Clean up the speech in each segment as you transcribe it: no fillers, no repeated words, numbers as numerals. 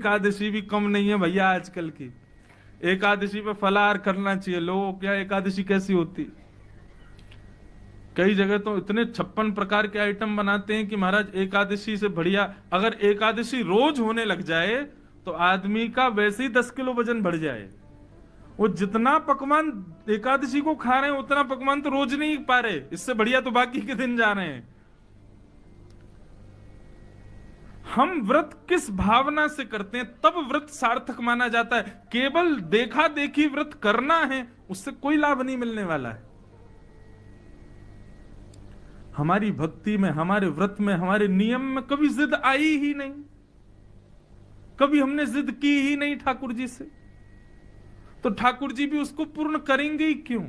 एकादशी भी कम नहीं है भैया आजकल की। एकादशी पे फलाहार करना चाहिए लोगों। क्या एकादशी कैसी होती, कई जगह तो इतने 56 प्रकार के आइटम बनाते हैं कि महाराज एकादशी से बढ़िया। अगर एकादशी रोज होने लग जाए तो आदमी का वैसे ही 10 किलो वजन बढ़ जाए। वो जितना पकवान एकादशी को खा रहे हैं उतना पकवान तो रोज नहीं पा रहे, इससे बढ़िया तो बाकी के दिन जा रहे हैं। हम व्रत किस भावना से करते हैं तब व्रत सार्थक माना जाता है। केवल देखा देखी व्रत करना है उससे कोई लाभ नहीं मिलने वाला है। हमारी भक्ति में, हमारे व्रत में, हमारे नियम में कभी जिद आई ही नहीं, कभी हमने जिद की ही नहीं ठाकुर जी से, तो ठाकुर जी भी उसको पूर्ण करेंगे ही क्यों।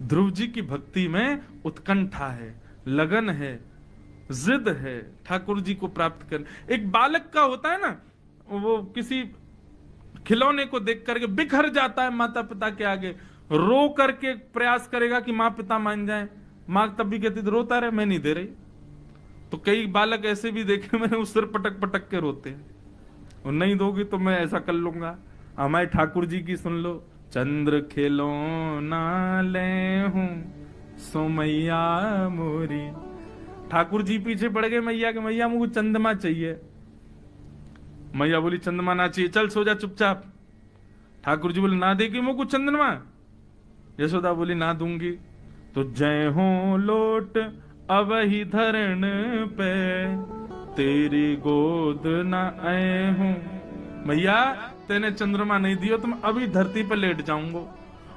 ध्रुव जी की भक्ति में उत्कंठा है, लगन है, जिद है ठाकुर जी को प्राप्त कर। एक बालक का होता है ना, वो किसी खिलौने को देख करके बिखर जाता है माता पिता के आगे, रो करके प्रयास करेगा कि माँ पिता मान जाए, माँ तब भी कहती रोता रहे मैं नहीं दे रही। तो कई बालक ऐसे भी देखे मैंने, उस सिर पटक पटक के रोते हैं, और नहीं दोगी तो मैं ऐसा कर लूंगा। हमारे ठाकुर जी की सुन लो, चंद्र खिलौना ले हूं सो मैया मोरी। ठाकुर जी पीछे पड़ गए मैया के, मैया मुझे चंद्रमा चाहिए। मैया बोली चंद्रमा ना चाहिए, चल सो जा चुपचाप। ठाकुर जी बोले ना देगी मुझको चंद्रमा। यशोदा बोली ना दूंगी। तो जय हो लोट अब ही धरण पे तेरी गोद ना आए हूं। मैया तेने चंद्रमा नहीं दियो तो मैं अभी धरती पर लेट जाऊंगा,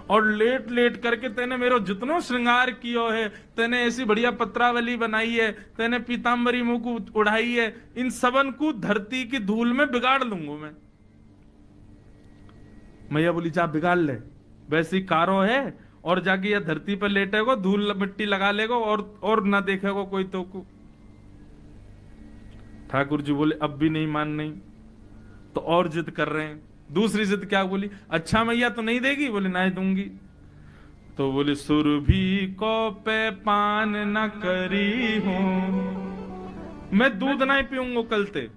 और लेट लेट करके तेने मेरो जितनो श्रृंगार कियो है, तेने ऐसी बढ़िया पत्रावली बनाई है, तेने पीताम्बरी मुंह को उड़ाई है, इन सबन को धरती की धूल में बिगाड़ लूंगा मैं। मैया बोली जा बिगाड़ ले, वैसी कारो है, और जाके यह धरती पर लेटेगो, धूल मिट्टी लगा लेगो, और ना देखेगो कोई तो को। ठाकुर जी बोले अब भी नहीं मान नहीं, तो और जिद कर रहे हैं। दूसरी जिद क्या बोली, अच्छा मैया तो नहीं देगी, बोले नहीं दूंगी। तो बोले सुरभि को पे पान न करी हूं, मैं दूध नहीं पीऊंगा कल ते।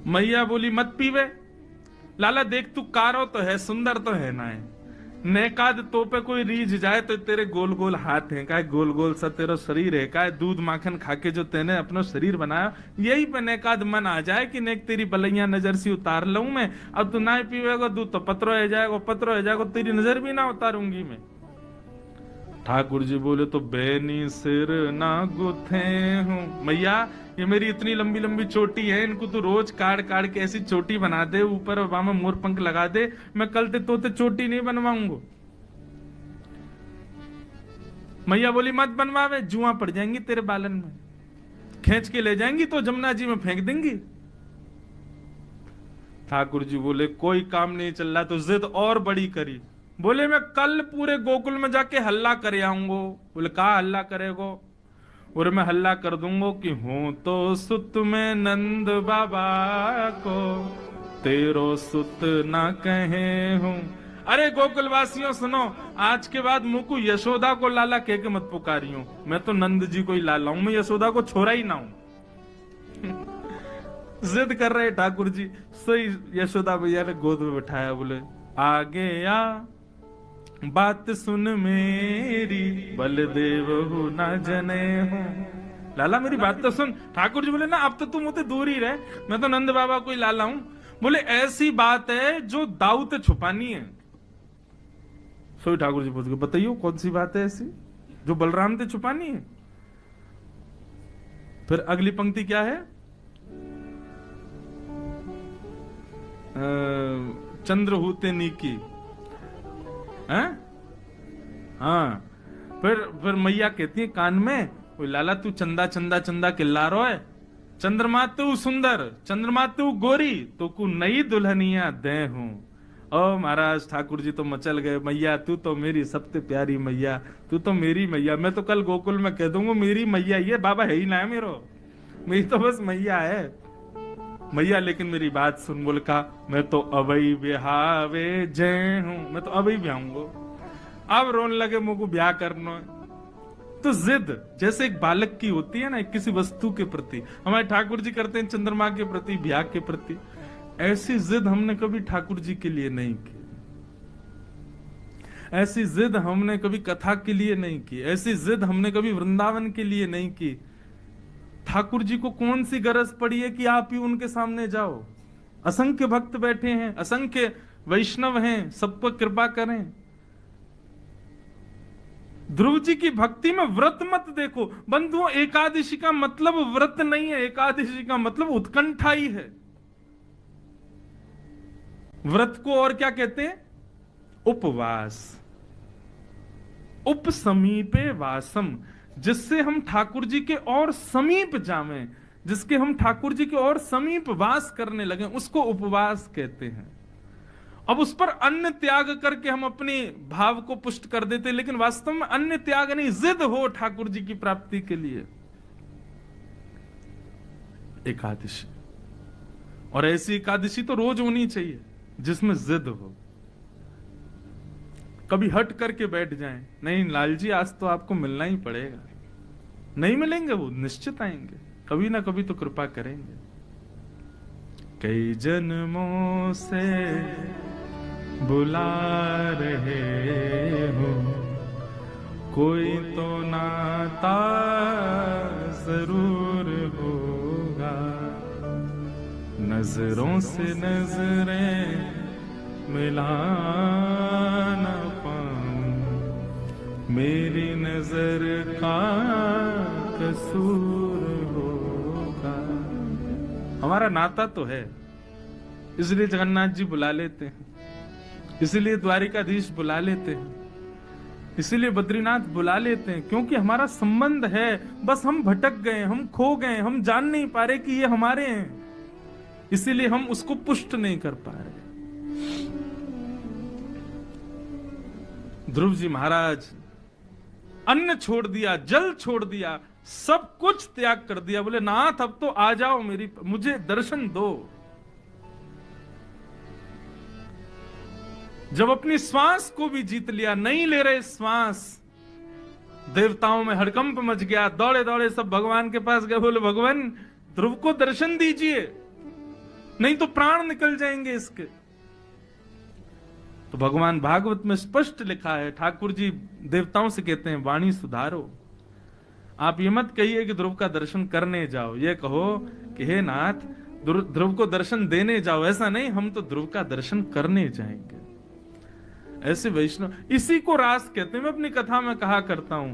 मैया बोली मत पीवे, लाला देख तू कारो तो है, सुंदर तो है ना है, नेकाद तो पे कोई रीझ जाए तो तेरे गोल गोल हाथ हैं, का गोल गोल सा तेरा शरीर है, का दूध माखन खाके जो तेने अपना शरीर बनाया, यही पे नेकाद मन आ जाए कि नेक तेरी बलैया नजर सी उतार लूं मैं। अब तू ना पीवेगा दूध तो पत्रो है जाएगा, पत्रो है जाएगा, तेरी नजर भी ना उतारूंगी मैं। ठाकुर जी बोले तो बेनी सिर ना गुथे हूं। मैया ये मेरी इतनी लंबी लंबी चोटी है, इनको तो रोज काट काट के ऐसी चोटी बना दे, ऊपर और में मोर पंख लगा दे, मैं कल ते तोते चोटी नहीं बनवाऊंगा। मैया बोली मत बनवावे, जुआ पड़ जाएंगी तेरे बालन में, खींच के ले जाएंगी तो जमुना जी में फेंक देंगी। ठाकुर जी बोले कोई काम नहीं चल रहा, तो जिद और बड़ी करी। बोले मैं कल पूरे गोकुल में जाके हल्ला करे आऊंगो। बोले कहा हल्ला करेगो? और मैं हल्ला कर दूंगो कि हूं तो सुत में नंद बाबा को, तेरो सुत ना कहे हूं। अरे गोकुल वासियों सुनो, आज के बाद मुंह को यशोदा को लाला कह के मत पुकारियो, मैं तो नंद जी को ही लाला हूं, मैं यशोदा को छोरा ही ना हूं। जिद कर रहे ठाकुर जी। सही यशोदा भैया ने गोद में बैठाया, बोले आगे आ बात सुन मेरी, बलदेव हूं ना जने हूं। लाला मेरी बात तो सुन। ठाकुर जी बोले ना अब तो तुम मुझसे दूर ही रहे, मैं तो नंद बाबा को ही लाला हूं। बोले ऐसी बात है जो दाऊ ते छुपानी है। सोई ठाकुर जी पूछ गए बताइयो कौन सी बात है ऐसी जो बलराम ते छुपानी है। फिर अगली पंक्ति क्या है, चंद्र होते नीकी है? हाँ। फिर मैया कहती है कान में, लाला तू चंदा चंदा चंदा किल्ला रो है, चंद्रमा तू सुंदर, चंद्रमा तू गोरी, तो को नई दुल्हनिया दे हूं। ओ महाराज ठाकुर जी तो मचल गए, मैया तू तो मेरी सबसे प्यारी मैया, तू तो मेरी मैया। मैं तो कल गोकुल में कह दूंगा मेरी मैया ये, बाबा है ही ना है मेरो, मेरी तो बस मैया है मैया। लेकिन मेरी बात सुन। बोल का मैं तो अबई ब्याहवे जय हूं, मैं तो अबई ब्याहूंगा। अब रोन लगे मुझको ब्याह करना, तो जिद जैसे एक बालक की होती है ना, किसी वस्तु के प्रति, हमारे ठाकुर जी करते हैं चंद्रमा के प्रति, ब्याह के प्रति, ऐसी जिद हमने कभी ठाकुर जी के लिए नहीं की। ऐसी जिद हमने कभी कथा के लिए नहीं की, ऐसी जिद हमने कभी वृंदावन के लिए नहीं की। ठाकुर जी को कौन सी गरज पड़ी है कि आप ही उनके सामने जाओ? असंख्य भक्त बैठे हैं, असंख्य वैष्णव हैं, सब पर कृपा करें। ध्रुव जी की भक्ति में व्रत मत देखो बंधुओं, एकादशी का मतलब व्रत नहीं है, एकादशी का मतलब उत्कंठा ही है। व्रत को और क्या कहते हैं? उपवास। उप समीपे वासम, जिससे हम ठाकुर जी के और समीप जावें, जिसके हम ठाकुर जी के और समीप वास करने लगे, उसको उपवास कहते हैं। अब उस पर अन्न त्याग करके हम अपने भाव को पुष्ट कर देते, लेकिन वास्तव में अन्न त्याग नहीं, जिद हो ठाकुर जी की प्राप्ति के लिए। एकादशी, और ऐसी एकादशी तो रोज होनी चाहिए जिसमें जिद हो। कभी हट करके बैठ जाएं, नहीं लाल जी आज तो आपको मिलना ही पड़ेगा, नहीं मिलेंगे वो निश्चित आएंगे, कभी ना कभी तो कृपा करेंगे। कई जन्मों से बुला रहे हो, कोई तो नाता जरूर होगा, नजरों से नजरें मिला न पाऊं, मेरी नजर का कसूर होगा। हमारा नाता तो है, इसलिए जगन्नाथ जी बुला लेते हैं, इसलिए द्वारिकाधीश बुला लेते हैं, इसलिए बद्रीनाथ बुला लेते हैं, क्योंकि हमारा संबंध है। बस हम भटक गए, हम खो गए, हम जान नहीं पा रहे कि ये हमारे हैं, इसीलिए हम उसको पुष्ट नहीं कर पा रहे। ध्रुव जी महाराज अन्न छोड़ दिया, जल छोड़ दिया, सब कुछ त्याग कर दिया, बोले नाथ अब तो आ जाओ, मुझे दर्शन दो। जब अपनी श्वास को भी जीत लिया, नहीं ले रहे श्वास, देवताओं में हड़कंप मच गया, दौड़े दौड़े सब भगवान के पास गए, बोले भगवान ध्रुव को दर्शन दीजिए, नहीं तो प्राण निकल जाएंगे इसके। तो भगवान भागवत में स्पष्ट लिखा है, ठाकुर जी देवताओं से कहते हैं वाणी सुधारो, आप ये मत कहिए कि ध्रुव का दर्शन करने जाओ, ये कहो कि हे नाथ ध्रुव को दर्शन देने जाओ। ऐसा नहीं, हम तो ध्रुव का दर्शन करने जाएंगे। ऐसे वैष्णव, इसी को रास कहते हैं। मैं अपनी कथा में कहा करता हूं,